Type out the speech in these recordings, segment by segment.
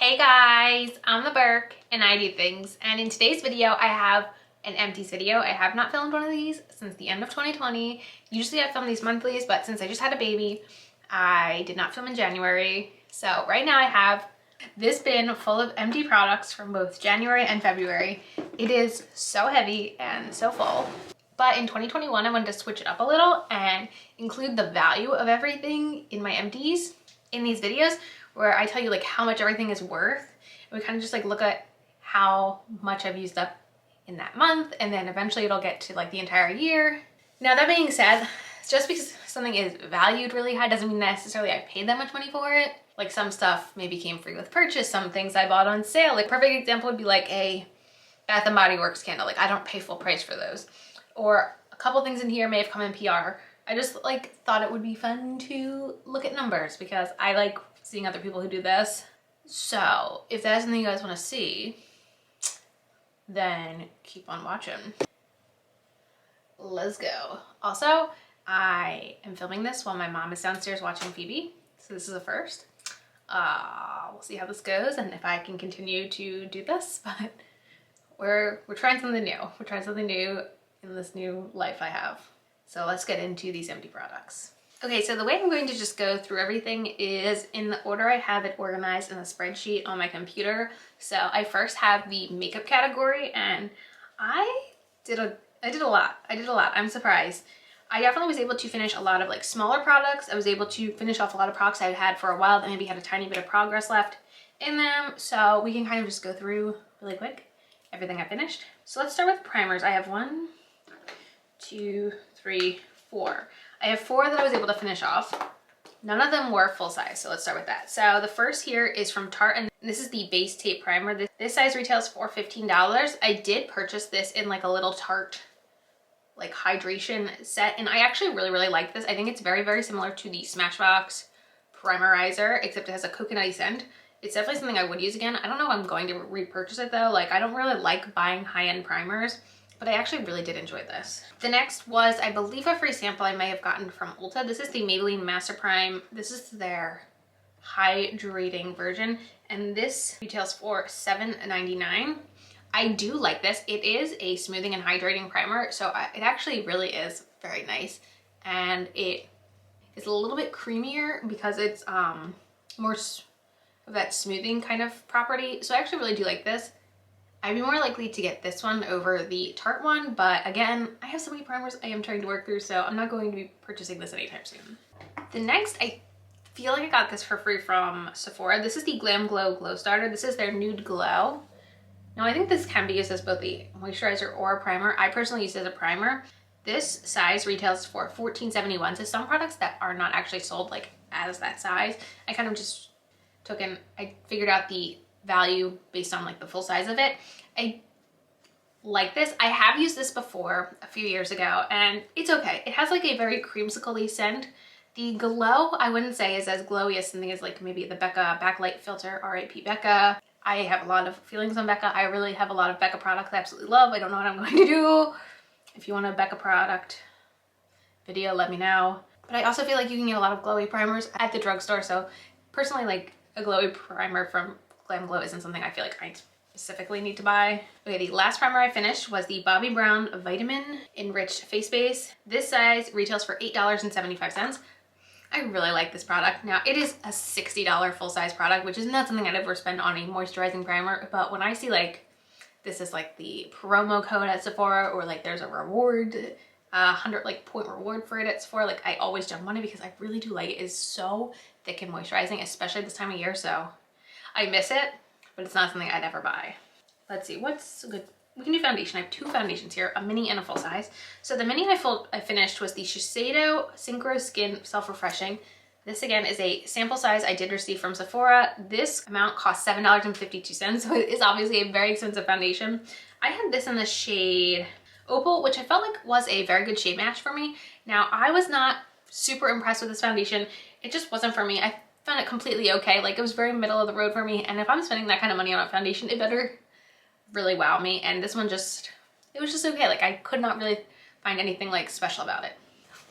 Hey guys, I'm the Burke and I do things, and in today's video I have an Empties video. I have not filmed one of these since the end of 2020. Usually I film these monthlies, but since I just had a baby, I did not film in January. So right now I have this bin full of empty products from both January and February. It is so heavy and so full. But in 2021, I wanted to switch it up a little and include the value of everything in my empties in these videos, where I tell you like how much everything is worth. And we kind of just like look at how much I've used up in that month, and then eventually it'll get to like the entire year. Now that being said, just because something is valued really high doesn't mean necessarily I paid that much money for it. Like some stuff maybe came free with purchase, some things I bought on sale. Like perfect example would be like a Bath & Body Works candle. Like I don't pay full price for those. Or a couple things in here may have come in PR. I just like thought it would be fun to look at numbers because I like seeing other people who do this. So if that's something you guys want to see, then keep on watching. Let's go. Also, I am filming this while my mom is downstairs watching Phoebe. So this is a first. We'll see how this goes and if I can continue to do this, but we're trying something new. We're trying something new in this new life I have. So let's get into these empty products. Okay, so the way I'm going to just go through everything is in the order I have it organized in a spreadsheet on my computer. So I first have the makeup category, and I did a lot. I'm surprised. I definitely was able to finish a lot of like smaller products. I was able to finish off a lot of products I've had for a while that maybe had a tiny bit of progress left in them. So we can kind of just go through really quick everything I finished. So let's start with primers. I have 1, 2, 3, 4. I have 4 that I was able to finish off. None of them were full size, so let's start with that. So the first here is from Tarte, and this is the base tape primer. This size retails for $15. I did purchase this in like a little Tarte like hydration set, and I actually really like this. I think it's very similar to the Smashbox Primerizer, except it has a coconutty scent. It's definitely something I would use again. I don't know if I'm going to repurchase it though. Like I don't really like buying high-end primers, but I actually really did enjoy this. The next was, I believe, a free sample I may have gotten from Ulta. This is the Maybelline Master Prime. This is their hydrating version, and this retails for $7.99. I do like this. It is a smoothing and hydrating primer, so it actually really is very nice, and it is a little bit creamier because it's more of that smoothing kind of property. So I actually really do like this. I'd be more likely to get this one over the Tarte one, but again, I have so many primers I am trying to work through, so I'm not going to be purchasing this anytime soon. The next, I feel like I got this for free from Sephora. This is the Glam Glow Starter. This is their Nude Glow. Now I think this can be used as both a moisturizer or a primer. I personally use it as a primer. This size retails for $14.71. So some products that are not actually sold like as that size, I kind of just I figured out the value based on like the full size of it. I like this. I have used this before a few years ago, and it's okay. It has like a very creamsicle-y scent. The glow I wouldn't say is as glowy as something as like maybe the Becca Backlight Filter, RIP Becca. I have a lot of feelings on Becca. I really have a lot of Becca products I absolutely love. I don't know what I'm going to do. If you want a Becca product video, let me know. But I also feel like you can get a lot of glowy primers at the drugstore, so personally like a glowy primer from Glam Glow isn't something I feel like I specifically need to buy. Okay, the last primer I finished was the Bobbi Brown Vitamin Enriched Face Base. This size retails for $8.75. I really like this product. Now, it is a $60 full-size product, which is not something I'd ever spend on a moisturizing primer, but when I see like, this is like the promo code at Sephora, or like there's a reward, 100 like point reward for it at Sephora, like I always jump on it because I really do like it. It is so thick and moisturizing, especially this time of year, so I miss it, but it's not something I'd ever buy. Let's see, what's good? We can do foundation. I have 2 foundations here, a mini and a full size. So the mini I finished was the Shiseido Synchro Skin Self-Refreshing. This again is a sample size I did receive from Sephora. This amount cost $7.52, so it is obviously a very expensive foundation. I had this in the shade Opal, which I felt like was a very good shade match for me. Now, I was not super impressed with this foundation. It just wasn't for me. I found it completely okay. Like it was very middle of the road for me, and if I'm spending that kind of money on a foundation, it better really wow me. And this one just, it was just okay. Like I could not really find anything like special about it.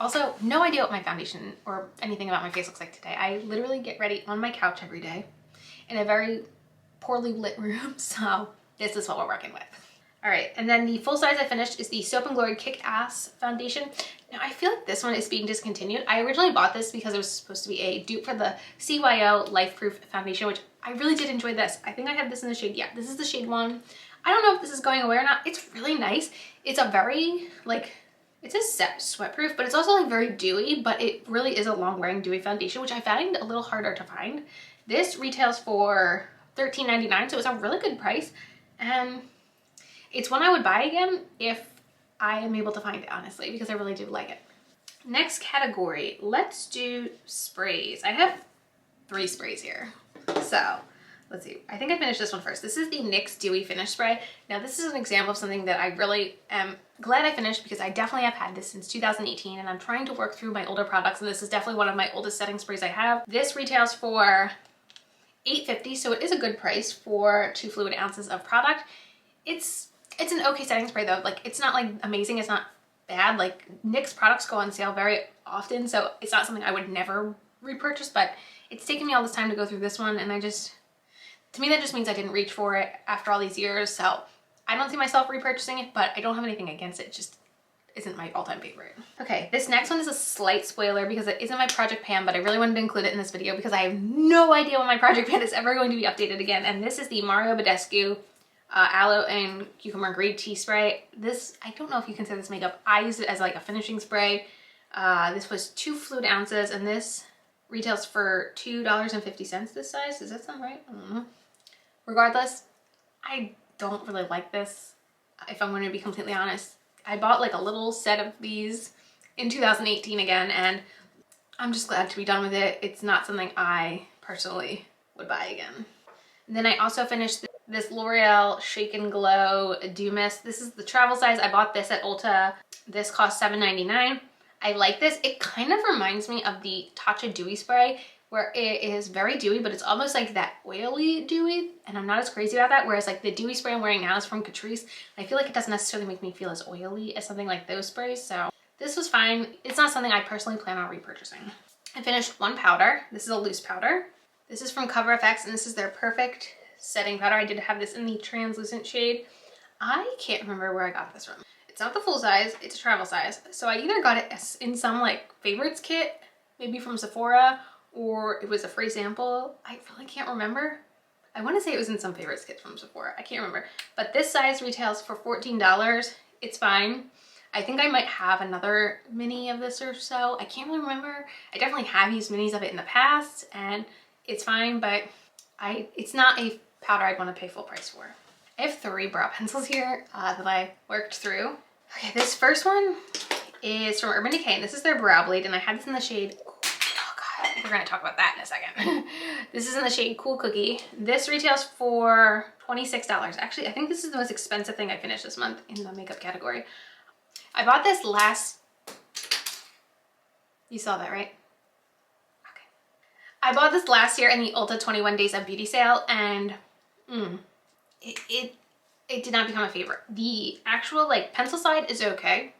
Also, no idea what my foundation or anything about my face looks like today. I literally get ready on my couch every day in a very poorly lit room, so this is what we're working with. All right, and then the full size I finished is the Soap & Glory Kick-Ass Foundation. Now, I feel like this one is being discontinued. I originally bought this because it was supposed to be a dupe for the CYO Life Proof Foundation, which I really did enjoy this. I think I have this in the shade, yeah, this is the shade 1. I don't know if this is going away or not. It's really nice. It's a very, like, it's a sweat proof, but it's also like very dewy, but it really is a long wearing dewy foundation, which I find a little harder to find. This retails for $13.99, so it's a really good price. And it's one I would buy again if I am able to find it, honestly, because I really do like it. Next category, let's do sprays. I have 3 sprays here. So let's see. I think I finished this one first. This is the NYX Dewy Finish Spray. Now, this is an example of something that I really am glad I finished because I definitely have had this since 2018 and I'm trying to work through my older products, and this is definitely one of my oldest setting sprays I have. This retails for $8.50, so it is a good price for 2 fluid ounces of product. It's an okay setting spray though. Like, it's not like amazing, it's not bad. Like, NYX products go on sale very often, so it's not something I would never repurchase, but it's taken me all this time to go through this one, and to me that just means I didn't reach for it after all these years, so I don't see myself repurchasing it, but I don't have anything against it. It just isn't my all-time favorite. Okay, this next one is a slight spoiler because it isn't my project pan, but I really wanted to include it in this video because I have no idea when my project pan is ever going to be updated again, and this is the Mario Badescu Aloe and Cucumber Green Tea Spray. This, I don't know if you consider this makeup. I use it as like a finishing spray. This was 2 fluid ounces, and this retails for $2.50 this size. Does that sound right? I don't know. Regardless, I don't really like this, if I'm going to be completely honest. I bought like a little set of these in 2018 again, and I'm just glad to be done with it. It's not something I personally would buy again. And then I also finished this L'Oreal Shake and Glow Dew Mist. This is the travel size. I bought this at Ulta. This cost $7.99. I like this. It kind of reminds me of the Tatcha Dewy Spray, where it is very dewy, but it's almost like that oily dewy, and I'm not as crazy about that, whereas like the dewy spray I'm wearing now is from Catrice. I feel like it doesn't necessarily make me feel as oily as something like those sprays, so this was fine. It's not something I personally plan on repurchasing. I finished 1 powder. This is a loose powder. This is from Cover FX, and this is their Perfect Setting Powder. I did have this in the translucent shade. I can't remember where I got this from. It's not the full size, it's a travel size. So I either got it in some like favorites kit, maybe from Sephora, or it was a free sample. I really can't remember. I want to say it was in some favorites kit from Sephora. I can't remember. But this size retails for $14. It's fine. I think I might have another mini of this or so. I can't really remember. I definitely have used minis of it in the past, and it's fine, but it's not a powder I'd want to pay full price for. I have 3 brow pencils here that I worked through. Okay, this first one is from Urban Decay, and this is their Brow Blade, and I had this in the shade, oh god, we're gonna talk about that in a second. This is in the shade Cool Cookie. This retails for $26. Actually, I think this is the most expensive thing I finished this month in the makeup category. I bought this you saw that, right? Okay. I bought this last year in the Ulta 21 Days of Beauty sale, and it did not become a favorite. The actual like pencil side is okay,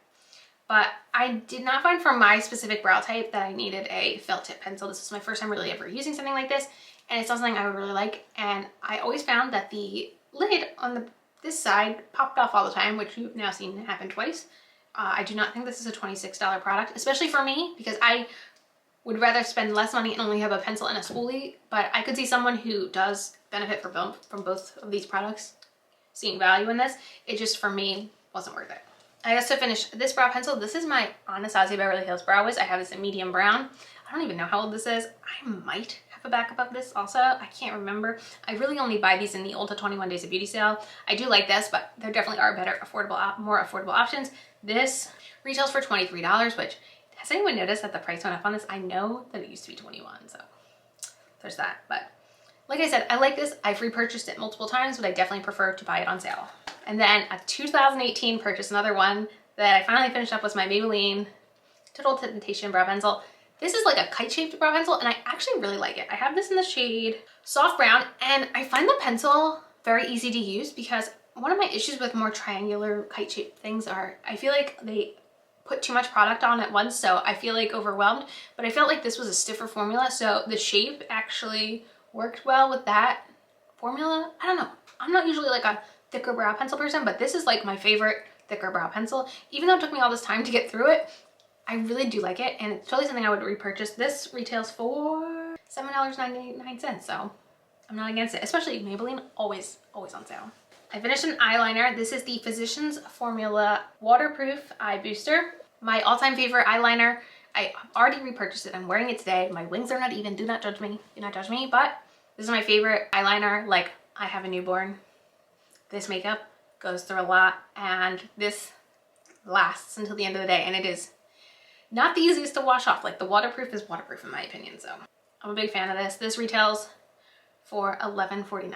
but I did not find for my specific brow type that I needed a felt tip pencil. This was my first time really ever using something like this, and it's not something I would really like. And I always found that the lid on this side popped off all the time, which you've now seen happen twice. I do not think this is a $26 product, especially for me, because I would rather spend less money and only have a pencil and a spoolie, but I could see someone who does benefit from both of these products seeing value in this. It just, for me, wasn't worth it. I also finished this brow pencil. This is my Anasazi Beverly Hills Brow Wiz. I have this in medium brown. I don't even know how old this is. I might have a backup of this also. I can't remember. I really only buy these in the Ulta 21 Days of Beauty sale. I do like this, but there definitely are better, more affordable options. This retails for $23, which, has anyone noticed that the price went up on this? I know that it used to be $21, so there's that. But like I said, I like this. I've repurchased it multiple times, but I definitely prefer to buy it on sale. And then a 2018 purchase, another one that I finally finished up, was my Maybelline Total Temptation Brow Pencil. This is like a kite-shaped brow pencil, and I actually really like it. I have this in the shade Soft Brown, and I find the pencil very easy to use because one of my issues with more triangular kite-shaped things are I feel like they put too much product on at once, so I feel like overwhelmed. But I felt like this was a stiffer formula, so the shape actually worked well with that formula. I'm not usually like a thicker brow pencil person, but this is like my favorite thicker brow pencil. Even though it took me all this time to get through it, I really do like it, and it's totally something I would repurchase. This retails for $7.99, so I'm not against it. Especially Maybelline, always on sale. I finished an eyeliner. This is the Physicians Formula Waterproof Eye Booster. My all-time favorite eyeliner. I already repurchased it. I'm wearing it today. My wings are not even. Do not judge me. Do not judge me. But this is my favorite eyeliner. Like, I have a newborn. This makeup goes through a lot, and this lasts until the end of the day, and it is not the easiest to wash off. Like, the waterproof is waterproof in my opinion, so I'm a big fan of this. This retails for $11.49.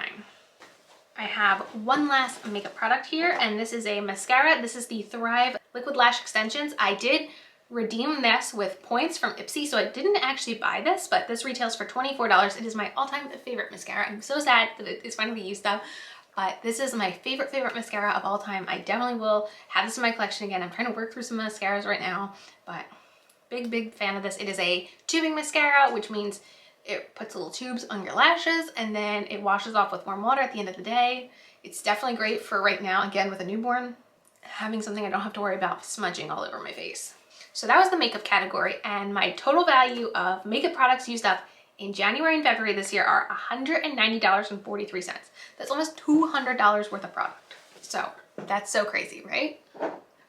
I have one last makeup product here, and this is a mascara. This is the Thrive Liquid Lash Extensions. I did redeem this with points from Ipsy, so I didn't actually buy this, but this retails for $24. It is my all-time favorite mascara. I'm so sad that it is finally used up, but this is my favorite mascara of all time. I definitely will have this in my collection again. I'm trying to work through some mascaras right now, but big fan of this. It is a tubing mascara, which means it puts little tubes on your lashes and then it washes off with warm water at the end of the day. It's definitely great for right now, again, with a newborn, having something I don't have to worry about smudging all over my face. So that was the makeup category, and my total value of makeup products used up in January and February this year are $190.43. That's almost $200 worth of product. So that's so crazy, right?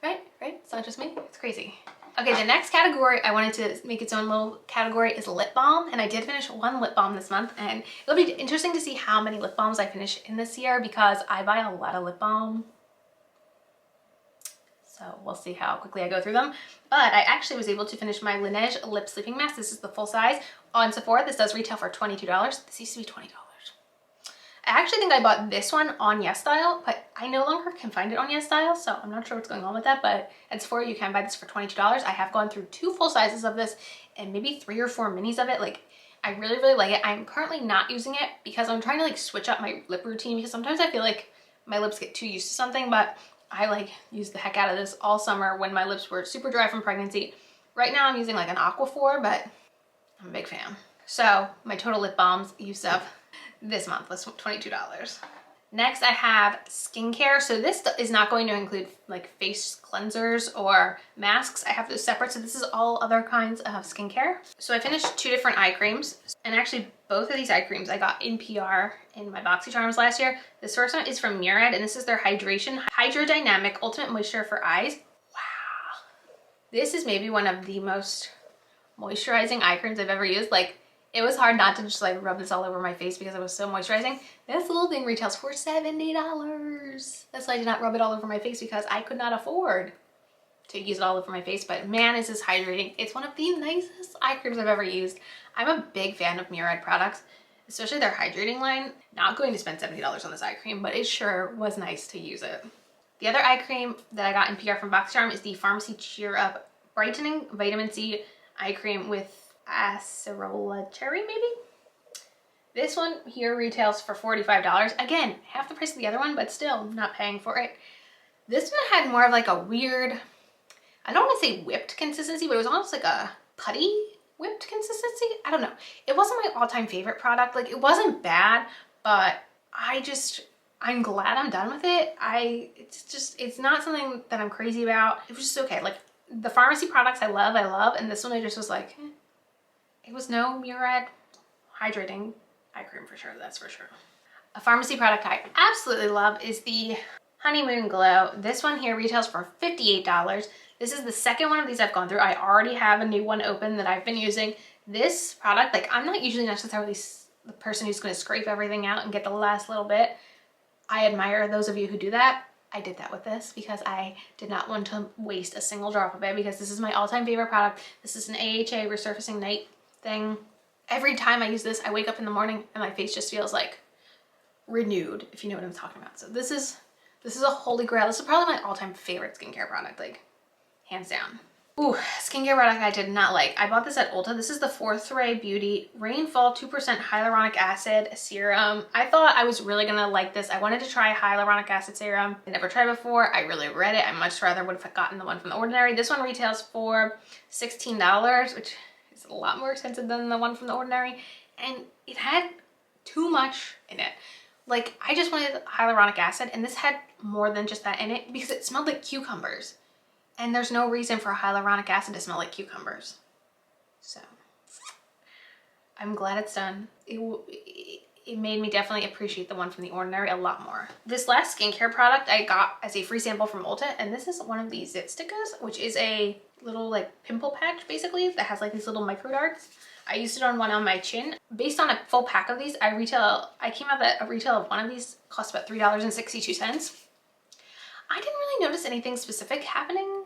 Right? It's not just me, it's crazy. Okay, the next category I wanted to make its own little category is lip balm, and I did finish one lip balm this month, and it'll be interesting to see how many lip balms I finish in this year because I buy a lot of lip balm. So we'll see how quickly I go through them. But I actually was able to finish my Lineage Lip Sleeping Mask. This is the full size. On Sephora, this does retail for $22. This used to be $20. I actually think I bought this one on YesStyle, but I no longer can find it on YesStyle, so I'm not sure what's going on with that, but at Sephora you can buy this for $22. I have gone through 2 full sizes of this and maybe 3 or 4 minis of it. Like, I really like it. I'm currently not using it because I'm trying to like switch up my lip routine, because sometimes I feel like my lips get too used to something, but I like used the heck out of this all summer when my lips were super dry from pregnancy. Right now I'm using like an Aquaphor, but I'm a big fan. So my total lip balms used up this month was $22. Next I have skincare. So this is not going to include like face cleansers or masks. I have those separate. So this is all other kinds of skincare. So I finished 2 different eye creams, and actually both of these eye creams I got in PR in my BoxyCharms last year. This first one is from Murad, and this is their Hydrodynamic Ultimate Moisture for Eyes. Wow. This is maybe one of the most moisturizing eye creams I've ever used. Like, it was hard not to just like rub this all over my face because it was so moisturizing. This little thing retails for $70. That's why I did not rub it all over my face, because I could not afford to use it all over my face. But man, is this hydrating. It's one of the nicest eye creams I've ever used. I'm a big fan of Murad products, especially their hydrating line. Not going to spend $70 on this eye cream, but it sure was nice to use it. The other eye cream that I got in PR from BoxyCharm is the Pharmacy Cheer Up Brightening Vitamin C eye cream with Acerola cherry, maybe? This one here retails for $45. Again, half the price of the other one, but still not paying for it. This one had more of like a weird, I don't want to say whipped consistency, but it was almost like a putty whipped consistency. I don't know. It wasn't my all-time favorite product. Like, it wasn't bad, but I'm glad I'm done with it. It's not something that I'm crazy about. It was just okay. Like, the pharmacy products I love, and this one I just was like, It was no Murad hydrating eye cream for sure, that's for sure. A pharmacy product I absolutely love is the Honeymoon Glow. This one here retails for $58. This is the second one of these I've gone through. I already have a new one open that I've been using. This product, like, I'm not usually necessarily the person who's going to scrape everything out and get the last little bit. I admire those of you who do that. I did that with this because I did not want to waste a single drop of it, because this is my all-time favorite product. This is an AHA resurfacing night thing. Every time I use this, I wake up in the morning and my face just feels like renewed, if you know what I'm talking about. So this is a holy grail. This is probably my all-time favorite skincare product, like hands down. Ooh, skincare product I did not like. I bought this at Ulta. This is the Fourth Ray Beauty Rainfall 2% Hyaluronic Acid Serum. I thought I was really gonna like this. I wanted to try hyaluronic acid serum. I never tried before. I really regret it. I much rather would have gotten the one from The Ordinary. This one retails for $16, which is a lot more expensive than the one from The Ordinary. And it had too much in it. Like, I just wanted hyaluronic acid, and this had more than just that in it because it smelled like cucumbers. And there's no reason for hyaluronic acid to smell like cucumbers. So, I'm glad it's done. It made me definitely appreciate the one from The Ordinary a lot more. This last skincare product I got as a free sample from Ulta, and this is one of these zit stickers, which is a little like pimple patch basically that has like these little micro darts. I used it on one on my chin. Based on a full pack of these, I came out that a retail of one of these cost about $3.62. I didn't really notice anything specific happening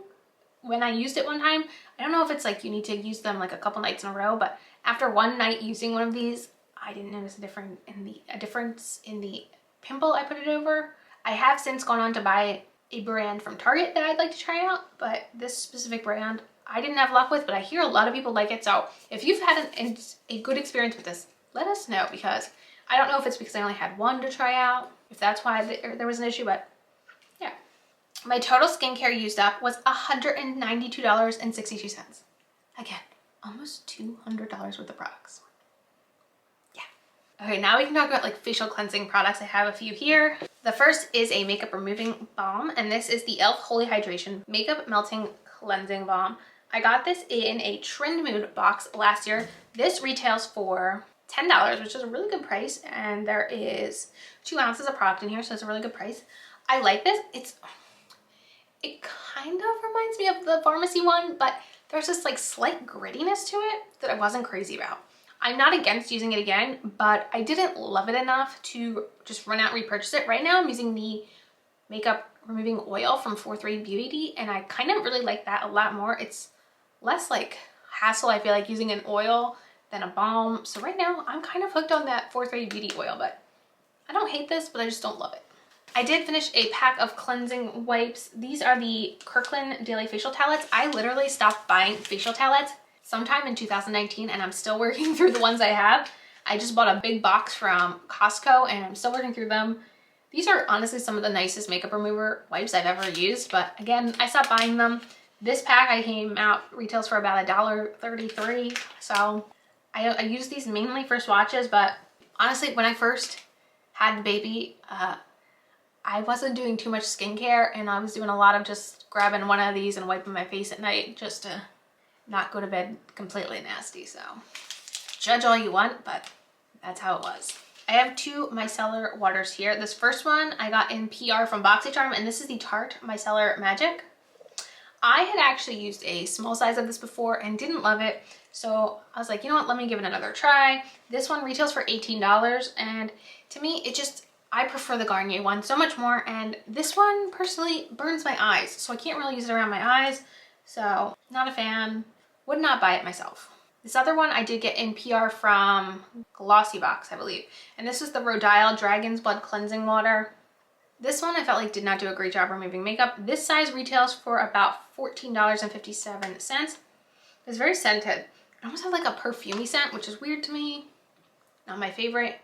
when I used it one time. I don't know if it's like you need to use them like a couple nights in a row, but after one night using one of these, I didn't notice a difference in the pimple I put it over. I have since gone on to buy a brand from Target that I'd like to try out, but this specific brand I didn't have luck with, but I hear a lot of people like it. So if you've had a good experience with this, let us know, because I don't know if it's because I only had one to try out, if that's why there was an issue, but yeah. My total skincare used up was $192.62. Again, almost $200 worth of products. Okay, now we can talk about like facial cleansing products. I have a few here. The first is a makeup removing balm, and this is the e.l.f. Holy Hydration Makeup Melting Cleansing Balm. I got this in a Trend Mood box last year. This retails for $10, which is a really good price, and there is 2 ounces of product in here, so it's a really good price. I like this. It kind of reminds me of the pharmacy one, but there's this like slight grittiness to it that I wasn't crazy about. I'm not against using it again, but I didn't love it enough to just run out and repurchase it. Right now I'm using the makeup removing oil from 4-3 Beauty, and I kind of really like that a lot more. It's less like hassle, I feel like, using an oil than a balm. So right now I'm kind of hooked on that 4-3 Beauty oil, but I don't hate this, but I just don't love it. I did finish a pack of cleansing wipes. These are the Kirkland Daily Facial Towelettes. I literally stopped buying facial towelettes sometime in 2019, and I'm still working through the ones I have. I just bought a big box from Costco, and I'm still working through them. These are honestly some of the nicest makeup remover wipes I've ever used, but again, I stopped buying them. This pack I came out retails for about $1.33, so I use these mainly for swatches, but honestly, when I first had the baby, I wasn't doing too much skincare, and I was doing a lot of just grabbing one of these and wiping my face at night just to not go to bed completely nasty. So judge all you want, but that's how it was. I have 2 micellar waters here. This first one I got in PR from BoxyCharm, and this is the Tarte Micellar Magic. I had actually used a small size of this before and didn't love it, so I was like, you know what, let me give it another try. This one retails for $18, and to me, I prefer the Garnier one so much more, and this one personally burns my eyes, so I can't really use it around my eyes, so not a fan. Would not buy it myself. This other one I did get in PR from Glossybox, I believe. And this is the Rhodial Dragon's Blood Cleansing Water. This one I felt like did not do a great job removing makeup. This size retails for about $14.57. It's very scented. It almost has like a perfumey scent, which is weird to me. Not my favorite.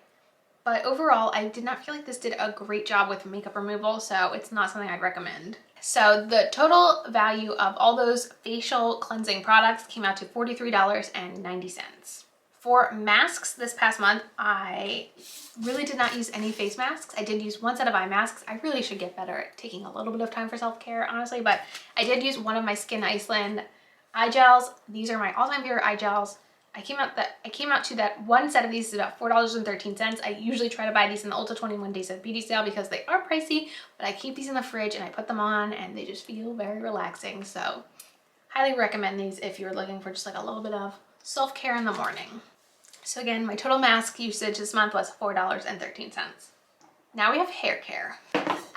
But overall, I did not feel like this did a great job with makeup removal, so it's not something I'd recommend. So the total value of all those facial cleansing products came out to $43.90. For masks this past month, I really did not use any face masks. I did use one set of eye masks. I really should get better at taking a little bit of time for self-care, honestly, but I did use one of my Skin Iceland eye gels. These are my all-time favorite eye gels. I came out to that one set of these is about $4.13. I usually try to buy these in the Ulta 21 Days of Beauty sale because they are pricey, but I keep these in the fridge and I put them on and they just feel very relaxing. So highly recommend these if you're looking for just like a little bit of self-care in the morning. So again, my total mask usage this month was $4.13. Now we have hair care.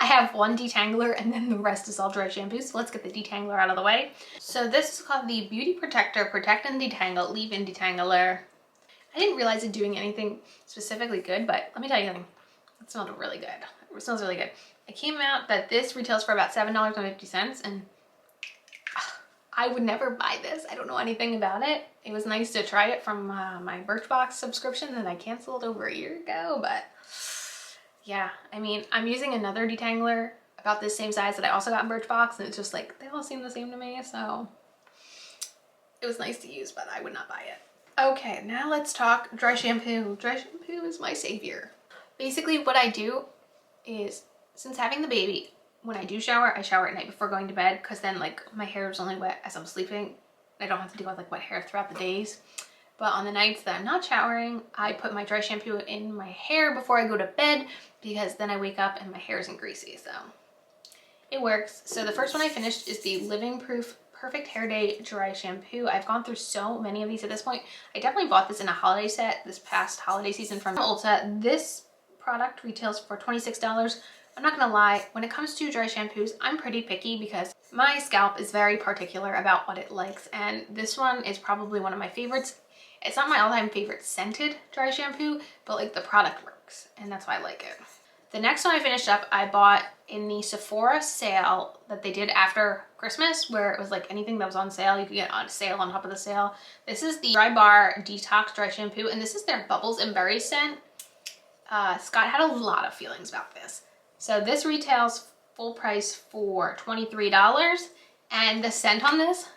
I have one detangler and then the rest is all dry shampoo. So let's get the detangler out of the way. So this is called the Beauty Protector Protect and Detangle Leave-In Detangler. I didn't realize it doing anything specifically good, but let me tell you something. It smelled really good. It smells really good. It came out that this retails for about $7.50, and I would never buy this. I don't know anything about it. It was nice to try it from my Birchbox subscription that I canceled over a year ago, but yeah, I mean, I'm using another detangler about this same size that I also got in Birchbox, and it's just like, they all seem the same to me, so it was nice to use, but I would not buy it. Okay, now let's talk dry shampoo. Dry shampoo is my savior. Basically what I do is, since having the baby, when I do shower, I shower at night before going to bed, because then like my hair is only wet as I'm sleeping. I don't have to deal with like wet hair throughout the days. But on the nights that I'm not showering, I put my dry shampoo in my hair before I go to bed, because then I wake up and my hair isn't greasy, so it works. So the first one I finished is the Living Proof Perfect Hair Day Dry Shampoo. I've gone through so many of these at this point. I definitely bought this in a holiday set this past holiday season from Ulta. This product retails for $26. I'm not gonna lie, when it comes to dry shampoos, I'm pretty picky because my scalp is very particular about what it likes, and this one is probably one of my favorites. It's not my all-time favorite scented dry shampoo, but like the product works, and that's why I like it. The next one I finished up, I bought in the Sephora sale that they did after Christmas, where it was like anything that was on sale, you could get on sale on top of the sale. This is the Dry Bar Detox Dry Shampoo, and this is their Bubbles and Berry scent. Scott had a lot of feelings about this. So this retails full price for $23, and the scent on this,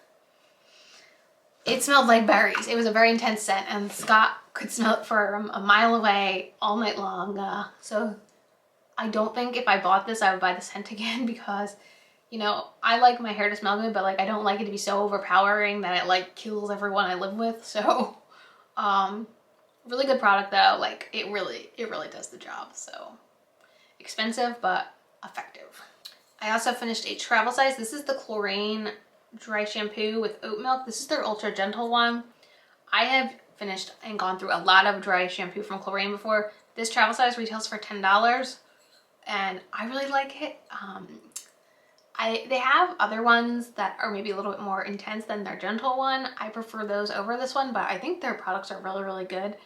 it smelled like berries. It was a very intense scent, and Scott could smell it from a mile away all night long. So I don't think if I bought this, I would buy the scent again, because, you know, I like my hair to smell good, but like I don't like it to be so overpowering that it like kills everyone I live with. So, really good product though. Like it really does the job. So expensive, but effective. I also finished a travel size. This is the Chlorine Dry Shampoo with Oat Milk. This is their ultra gentle one. I have finished and gone through a lot of dry shampoo from Chlorine before. This travel size retails for $10, and I really like it. They have other ones that are maybe a little bit more intense than their gentle one. I prefer those over this one, but I think their products are really good.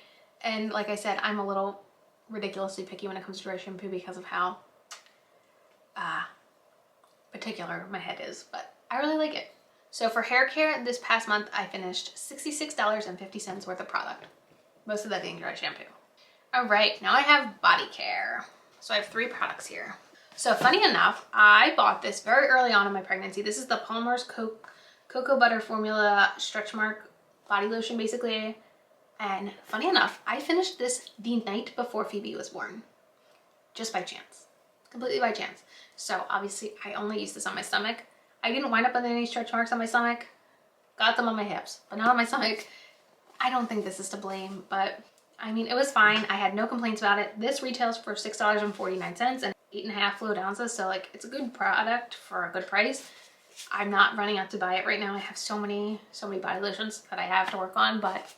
And like I said, I'm a little ridiculously picky when it comes to dry shampoo because of how particular my head is, but I really like it. So for hair care this past month, I finished $66.50 worth of product, most of that being dry shampoo. All right, now I have body care. So I have 3 products here. So funny enough, I bought this very early on in my pregnancy. This is the Palmer's Cocoa Butter Formula Stretch Mark Body Lotion, basically. And funny enough, I finished this the night before Phoebe was born, just by chance, completely by chance. So obviously I only used this on my stomach. I didn't wind up with any stretch marks on my stomach, got them on my hips, but not on my stomach. I don't think this is to blame, but I mean, it was fine. I had no complaints about it. This retails for $6.49 and 8.5 fluid ounces. So like it's a good product for a good price. I'm not running out to buy it right now. I have so many body lotions that I have to work on, but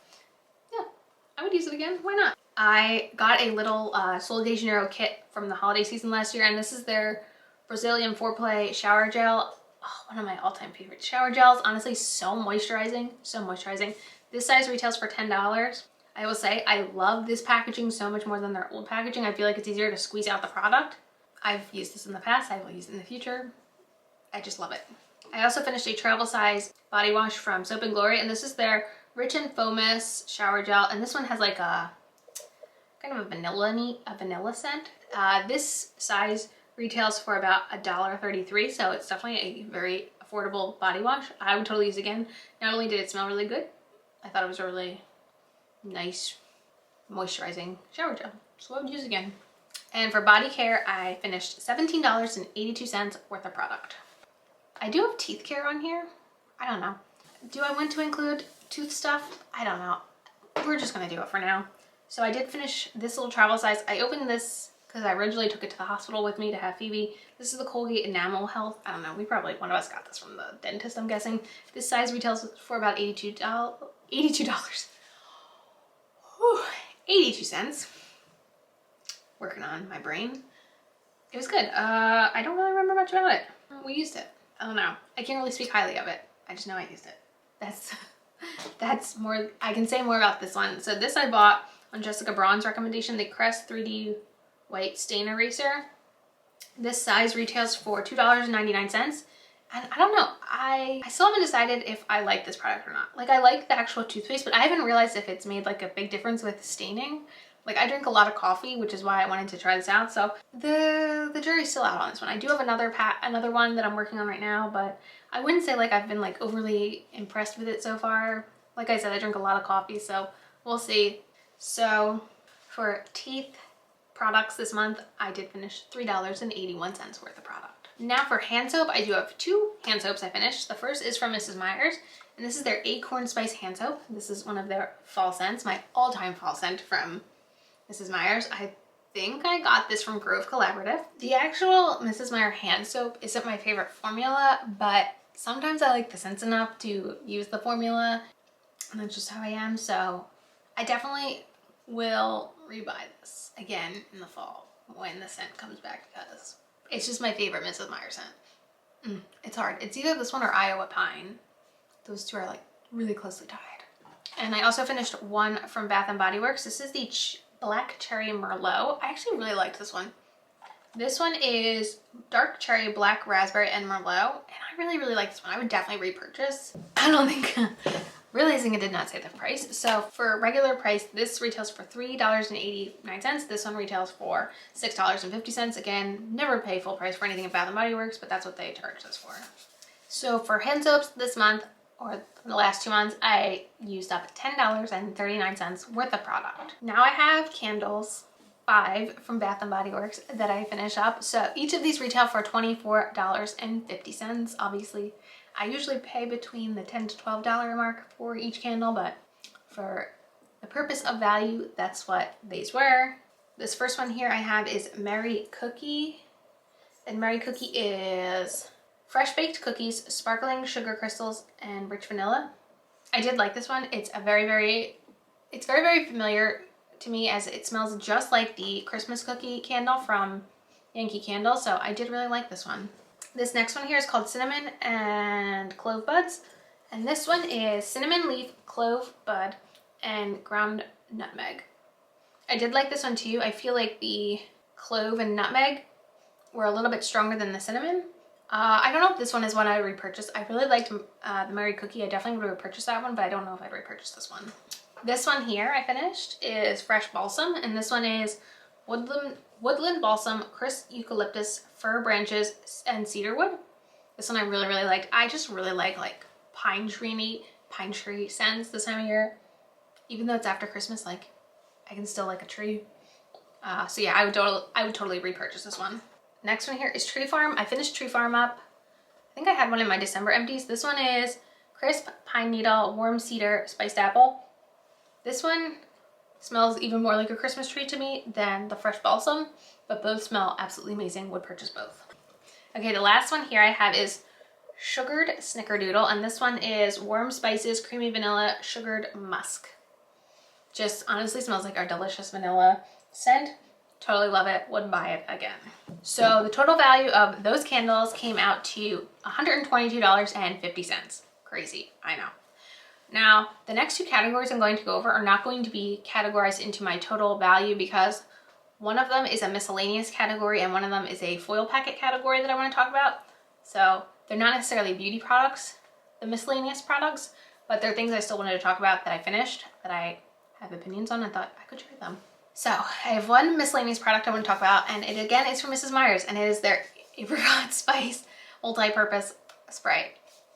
yeah, I would use it again. Why not? I got a little Sol de Janeiro kit from the holiday season last year, and this is their Brazilian Foreplay Shower Gel. Oh, one of my all-time favorite shower gels. Honestly, so moisturizing, so moisturizing. This size retails for $10. I will say I love this packaging so much more than their old packaging. I feel like it's easier to squeeze out the product. I've used this in the past. I will use it in the future. I just love it. I also finished a travel size body wash from Soap & Glory, and this is their Rich and Foamous Shower Gel, and this one has like a kind of a vanilla scent. This size retails for about $1.33, so it's definitely a very affordable body wash. I would totally use it again. Not only did it smell really good, I thought it was a really nice moisturizing shower gel, so I would use it again. And for body care, I finished $17.82 worth of product. I do have teeth care on here. I don't know. Do I want to include tooth stuff? I don't know. We're just gonna do it for now. So I did finish this little travel size. I opened this because I originally took it to the hospital with me to have Phoebe. This is the Colgate Enamel Health. I don't know, one of us got this from the dentist, I'm guessing. This size retails for about $82. Whew, 82 cents. Working on my brain. It was good. I don't really remember much about it. We used it. I don't know. I can't really speak highly of it. I just know I used it. That's more, I can say more about this one. So this I bought on Jessica Braun's recommendation, the Crest 3D White Stain Eraser. This size retails for $2.99. And I don't know, I still haven't decided if I like this product or not. Like, I like the actual toothpaste, but I haven't realized if it's made like a big difference with staining. Like, I drink a lot of coffee, which is why I wanted to try this out. So the jury's still out on this one. I do have another one that I'm working on right now, but I wouldn't say like I've been like overly impressed with it so far. Like I said, I drink a lot of coffee, so we'll see. So for teeth products this month, I did finish $3.81 worth of product. Now for hand soap, I do have 2 hand soaps I finished. The first is from Mrs. Meyer's, and this is their Acorn Spice hand soap. This is one of their fall scents, my all-time fall scent from Mrs. Meyer's. I think I got this from Grove Collaborative. The actual Mrs. Meyer hand soap isn't my favorite formula, but sometimes I like the scents enough to use the formula, and that's just how I am. So I definitely will rebuy this again in the fall when the scent comes back, because it's just my favorite Mrs. Meyer scent. It's hard. It's either this one or Iowa Pine. Those two are like really closely tied. And I also finished one from Bath & Body Works. This is the Black Cherry Merlot. I actually really liked this one. This one is dark cherry, black raspberry, and Merlot. And I really, really like this one. I would definitely repurchase. I don't think, realizing it did not say the price. So for regular price, this retails for $3.89. This one retails for $6.50. Again, never pay full price for anything at Bath & Body Works, but that's what they charge this for. So for hand soaps this month, or the last 2 months, I used up $10.39 worth of product. Now I have candles, 5 from Bath & Body Works that I finish up. So each of these retail for $24.50. Obviously, I usually pay between the $10 to $12 mark for each candle, but for the purpose of value, that's what these were. This first one here I have is Merry Cookie. And Merry Cookie is fresh baked cookies, sparkling sugar crystals, and rich vanilla. I did like this one. It's very, very familiar to me, as it smells just like the Christmas cookie candle from Yankee Candle. So I did really like this one. This next one here is called Cinnamon and Clove Buds. And this one is cinnamon leaf, clove bud, and ground nutmeg. I did like this one too. I feel like the clove and nutmeg were a little bit stronger than the cinnamon. I don't know if this one is one I would repurchase. I really liked the Merry Cookie. I definitely would repurchase that one, but I don't know if I'd repurchase this one. This one here I finished is Fresh Balsam, and this one is Woodland Balsam, Crisp Eucalyptus, Fir Branches, and Cedarwood. This one I really, really liked. I just really like pine tree scents this time of year. Even though it's after Christmas, like I can still like a tree. So yeah, I would totally repurchase this one. Next one here is Tree Farm. I finished Tree Farm up. I think I had one in my December empties. This one is Crisp Pine Needle, Warm Cedar, Spiced Apple. This one smells even more like a Christmas tree to me than the Fresh Balsam, but both smell absolutely amazing. Would purchase both. Okay, the last one here I have is Sugared Snickerdoodle, and this one is Warm Spices, Creamy Vanilla, Sugared Musk. Just honestly smells like our delicious vanilla scent. Totally love it. Would buy it again. So the total value of those candles came out to $122.50. Crazy, I know. Now, the next 2 categories I'm going to go over are not going to be categorized into my total value, because one of them is a miscellaneous category and one of them is a foil packet category that I want to talk about. So they're not necessarily beauty products, the miscellaneous products, but they're things I still wanted to talk about that I finished, that I have opinions on and thought I could share them. So I have one miscellaneous product I want to talk about, and it again is from Mrs. Meyer's, and it is their Apricot Spice multi-purpose spray.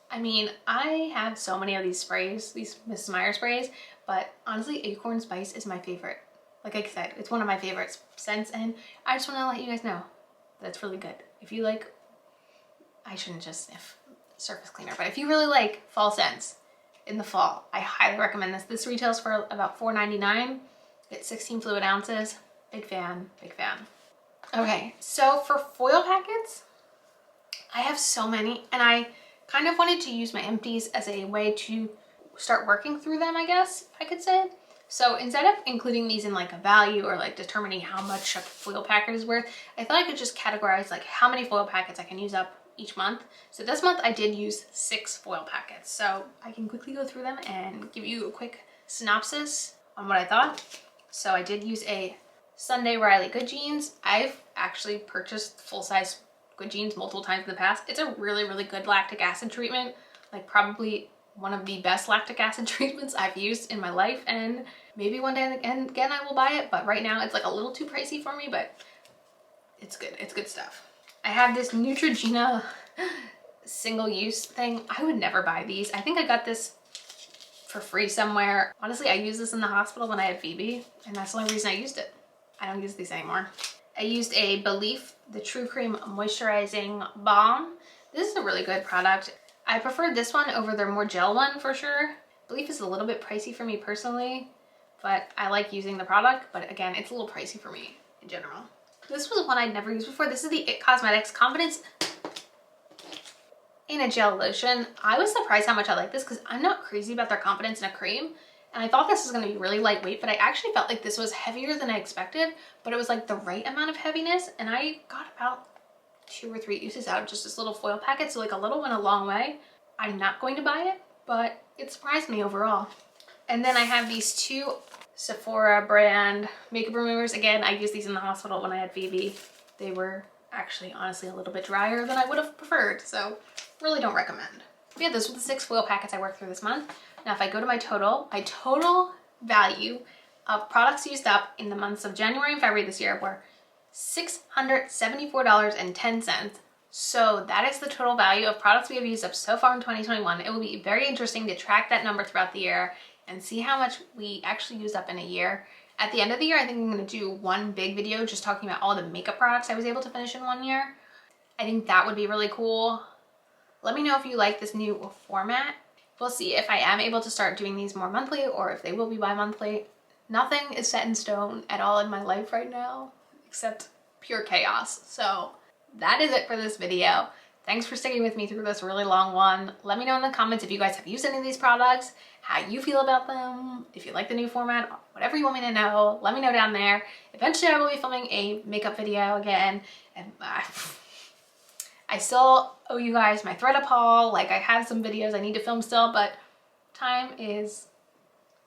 I mean, I have so many of these sprays, these Mrs. Meyer sprays, but honestly, Acorn Spice is my favorite. Like I said, it's one of my favorite scents, and I just want to let you guys know that it's really good. If you like, I shouldn't just sniff surface cleaner, but if you really like fall scents in the fall, I highly recommend this. This retails for about $4.99. Get 16 fluid ounces. Big fan, big fan. Okay, so for foil packets, I have so many, and I kind of wanted to use my empties as a way to start working through them, I guess I could say. So instead of including these in like a value or like determining how much a foil packet is worth, I thought I could just categorize like how many foil packets I can use up each month. So this month I did use 6 foil packets. So I can quickly go through them and give you a quick synopsis on what I thought. So I did use a Sunday Riley Good Jeans. I've actually purchased full-size Good Jeans multiple times in the past. It's a really, really good lactic acid treatment. Like probably one of the best lactic acid treatments I've used in my life, and maybe one day and again I will buy it, but right now it's like a little too pricey for me, but it's good. It's good stuff. I have this Neutrogena single-use thing. I would never buy these. I think I got this for free somewhere. Honestly, I used this in the hospital when I had Phoebe, and that's the only reason I used it. I don't use these anymore. I used a Belief, the True Cream Moisturizing Balm. This is a really good product. I preferred this one over their more gel one for sure. Belief is a little bit pricey for me personally, but I like using the product. But again, it's a little pricey for me in general. This was one I'd never used before. This is the IT Cosmetics Confidence in a Gel Lotion. I was surprised how much I like this because I'm not crazy about their Confidence in a cream. And I thought this was going to be really lightweight, but I actually felt like this was heavier than I expected, but it was like the right amount of heaviness. And I got about 2 or 3 uses out of just this little foil packet. So like a little went a long way. I'm not going to buy it, but it surprised me overall. And then I have these 2 Sephora brand makeup removers. Again, I used these in the hospital when I had Phoebe. They were actually honestly a little bit drier than I would have preferred, so really don't recommend. But yeah, those were the 6 foil packets I worked through this month. Now if I go to my total value of products used up in the months of January and February this year were $674.10. So that is the total value of products we have used up so far in 2021. It will be very interesting to track that number throughout the year and see how much we actually used up in a year. At the end of the year, I think I'm going to do one big video just talking about all the makeup products I was able to finish in one year. I think that would be really cool. Let me know if you like this new format. We'll see if I am able to start doing these more monthly or if they will be bi-monthly. Nothing is set in stone at all in my life right now except pure chaos. So that is it for this video. Thanks for sticking with me through this really long one. Let me know in the comments if you guys have used any of these products, how you feel about them, if you like the new format, whatever you want me to know, let me know down there. Eventually I will be filming a makeup video again, and I still owe you guys my thread haul. Like, I have some videos I need to film still, but time is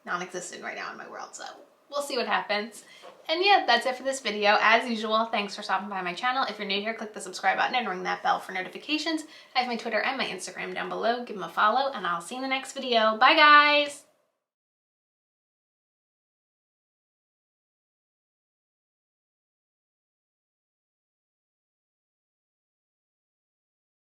non-existent right now in my world, so we'll see what happens. And yeah, that's it for this video. As usual, thanks for stopping by my channel. If you're new here, click the subscribe button and ring that bell for notifications. I have my Twitter and my Instagram down below. Give them a follow, and I'll see you in the next video. Bye, guys!